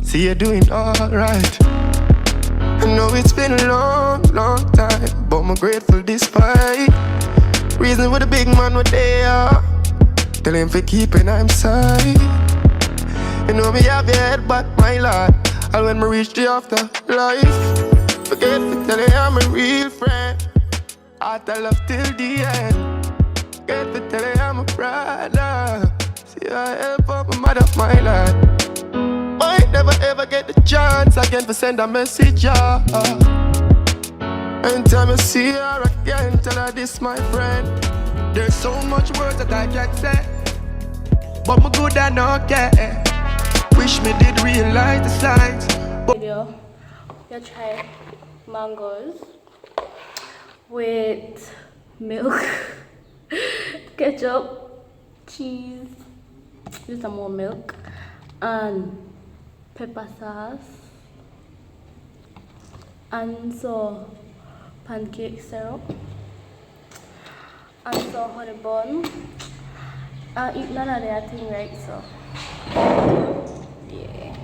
See you doing alright. I know it's been a long, long time, but I'm grateful despite. Reason with the big man what they are. Tell him for keeping I'm sorry. You know me have your head back, my lord. And when me reach the afterlife, forget to tell you I'm a real friend. I tell love till the end. Forget to tell you I'm a brother. See I help out my mother, my lord. Might never ever get the chance again to send a message, yeah. Anytime you see her again, tell her this my friend. There's so much words that I can't say, but me good and okay. Wish me did realize the signs. Video, you try mangoes with milk, ketchup, cheese, just some more milk, and pepper sauce, and so pancake syrup, and so honey bun. I eat none of that thing, right? So yeah.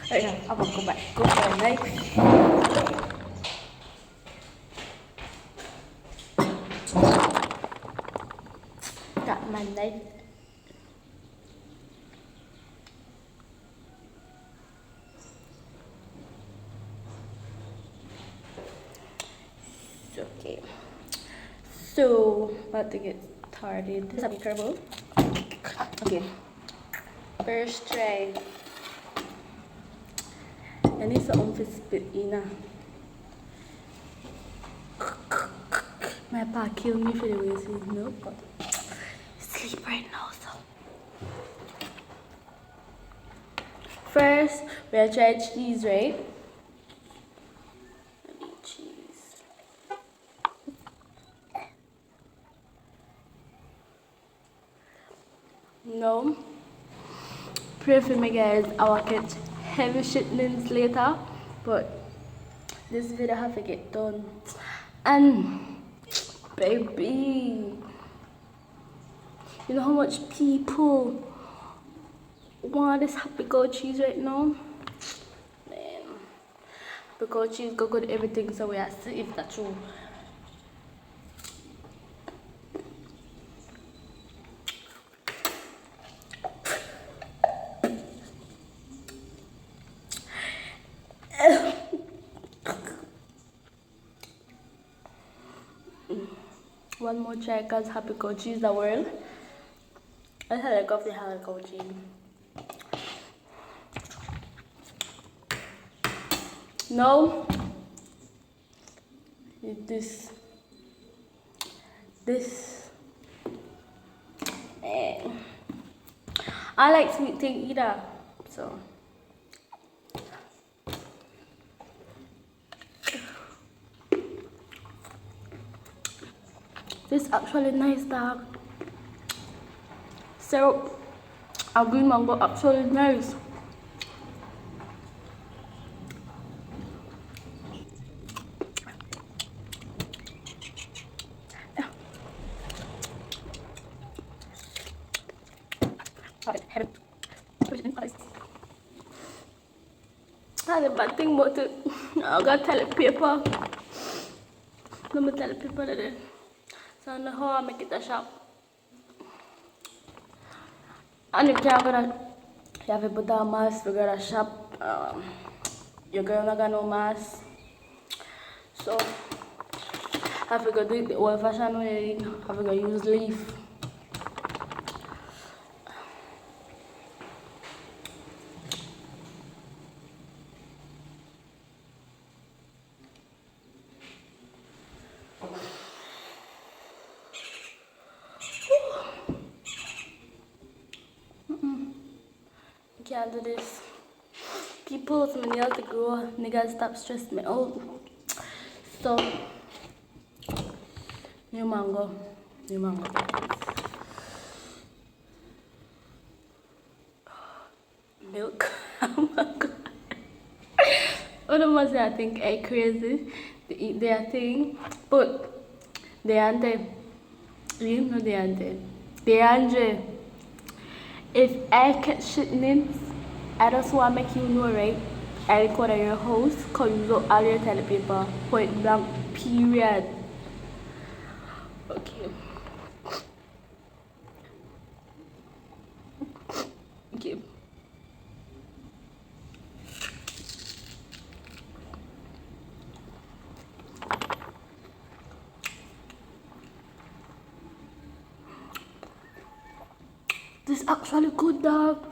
Right, I'm gonna go back. Go for a knife. Got my knife. Okay. So, about to get started. This is a bigger bowl. Okay. First try. I need something to spit in. My pa killed me for the waste his milk, but sleep right now, so. First, we'll try cheese, right? Cheese. No. Pray for me, guys. I will catch heavy shipments later, but this video have to get done. And baby, you know how much people want this happy goat cheese right now? Man, happy goat cheese go good everything, so we have to see if that's true. One more try, cause happy goat cheese the world. I had a coffee, had a goat cheese. No, this. I like sweet thing either, so. This actually nice, dog. Syrup and green mango actually nice. The bad thing about it, I got toilet paper. No more toilet paper there. So I know how I make it a shop. And you can't gonna, you have to put a mask, you got a shop. Your girl not got no mask. So I have to go do it the old fashioned way. I have to go use leaf. Can't do this. People with my nails to grow, niggas stop stressing me out. So, new mango. Milk. Oh my god. All of us I think are crazy to eat their thing, but they aren't. You know they aren't. DeAndre If I catch shitness, I just want to make you know, right? I record at your house, cause use up all your toilet paper, point blank, period. Okay. Okay. This actually good, dog.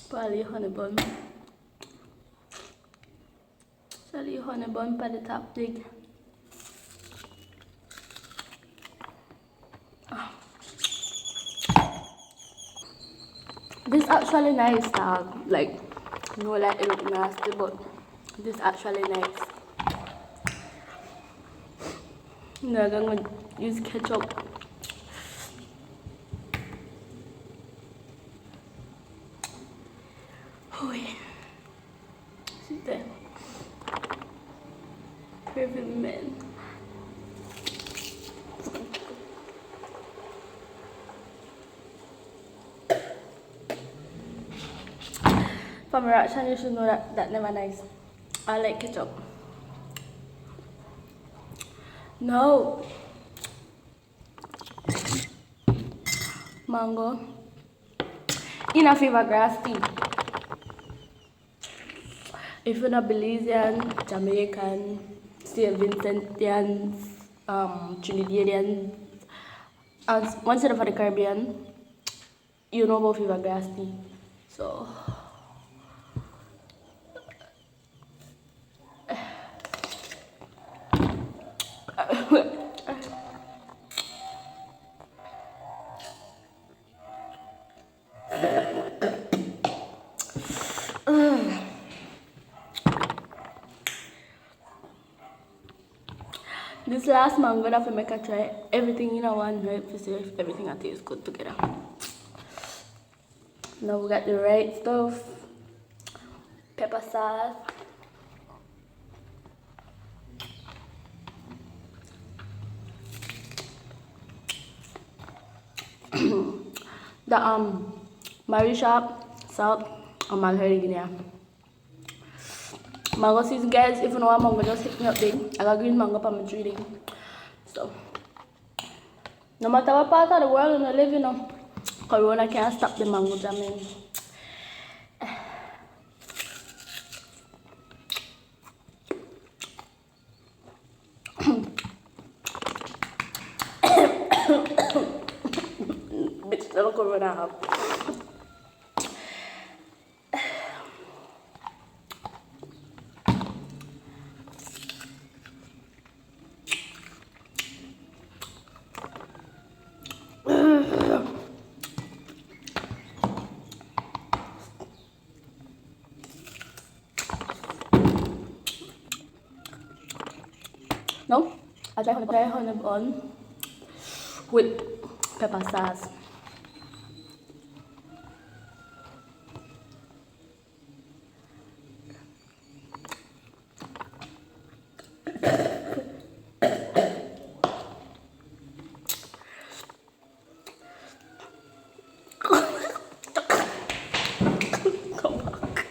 Probably honey bun. Probably honey bun by the top big. This actually nice, dog. Like, no, like it look nasty, but this actually nice. No, I'm gonna use ketchup. Oh yeah. Sit there. Perfect man. From a reaction, you should know that never nice. I like ketchup. No. Mango. In a favor grass tea. If you're not Belizean, Jamaican, St. Vincentians, Trinidadian, and once you're for the Caribbean, you know about fever grass tea. So this last mango that I make I try everything in one right to see if everything I taste good together. Now we got the right stuff. Pepper sauce. The Marisha salt and Malheri Guinea. Mango season, guys. If you know what mango, just hit me up there. I got green mango for my tree. So no matter what part of the world you live in, Corona can't stop the mango jamming. Bitch, don't Corona have. No, I try honey bun with pepper sauce. Come back.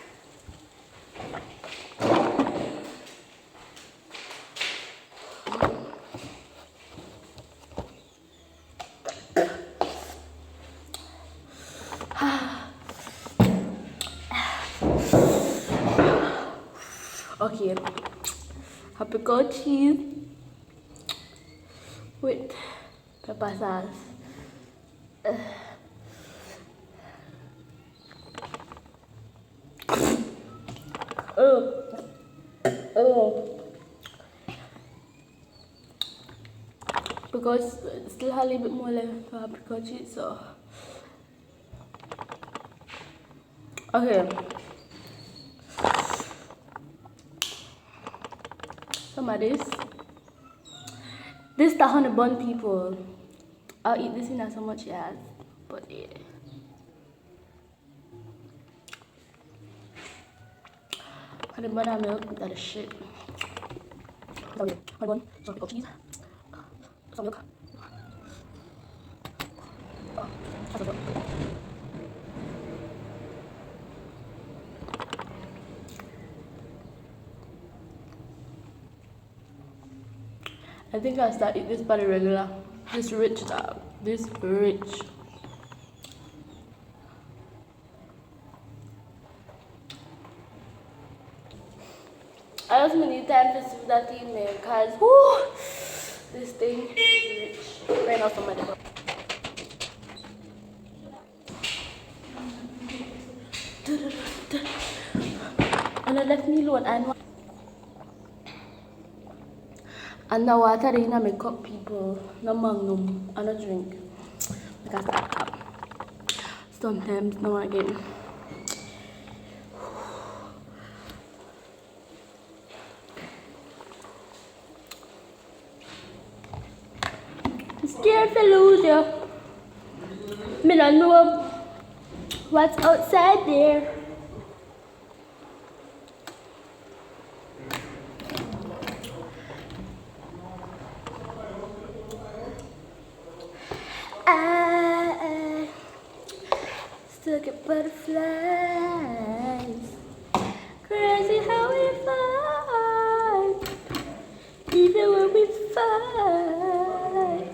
Okay, apricot cheese with pepper sauce. Oh, because still have a little bit more left for apricot cheese, so okay. Some of this the honey bun people. I'll eat this in so much, yes, but yeah. And the buttermilk, that is shit. Okay, my bun, some pickle cheese, some milk. Oh, that's a bit. I think I'll start eating this by the regular. This rich dog. This rich. I also need time to see that in there because this thing is rich. Right now somebody go. And I left me alone and the water in my cup, people, no magnum, I don't drink. Because sometimes no again. I'm scared to lose you. Me don't know what's outside there. I still get butterflies. Crazy how we fight, even when we fight.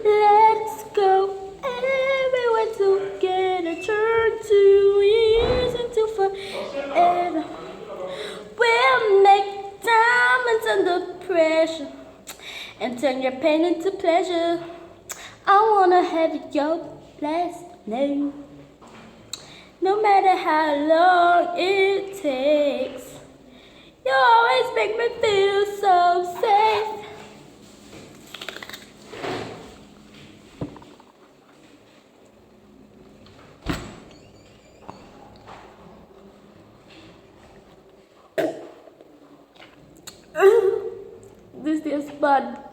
Let's go, everyone together. Turn 2 years into forever. We'll make diamonds under pressure and turn your pain into pleasure. I wanna have your last name, no matter how long it takes. You always make me feel so safe. This is bad.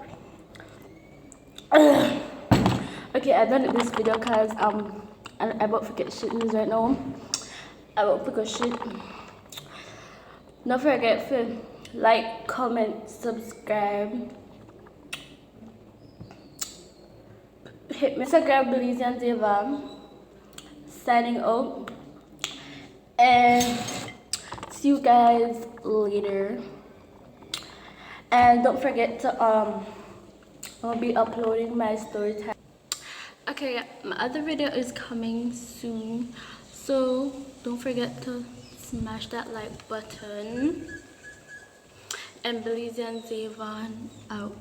Okay, I done this video because I'm about to forget shit news right now. I about to forget shit. Don't forget to like, comment, subscribe. Hit me Instagram, Belizean Devon. Signing out. And see you guys later. And don't forget to I'll be uploading my story time. Okay, my other video is coming soon, so don't forget to smash that like button. And Belizean Devon out.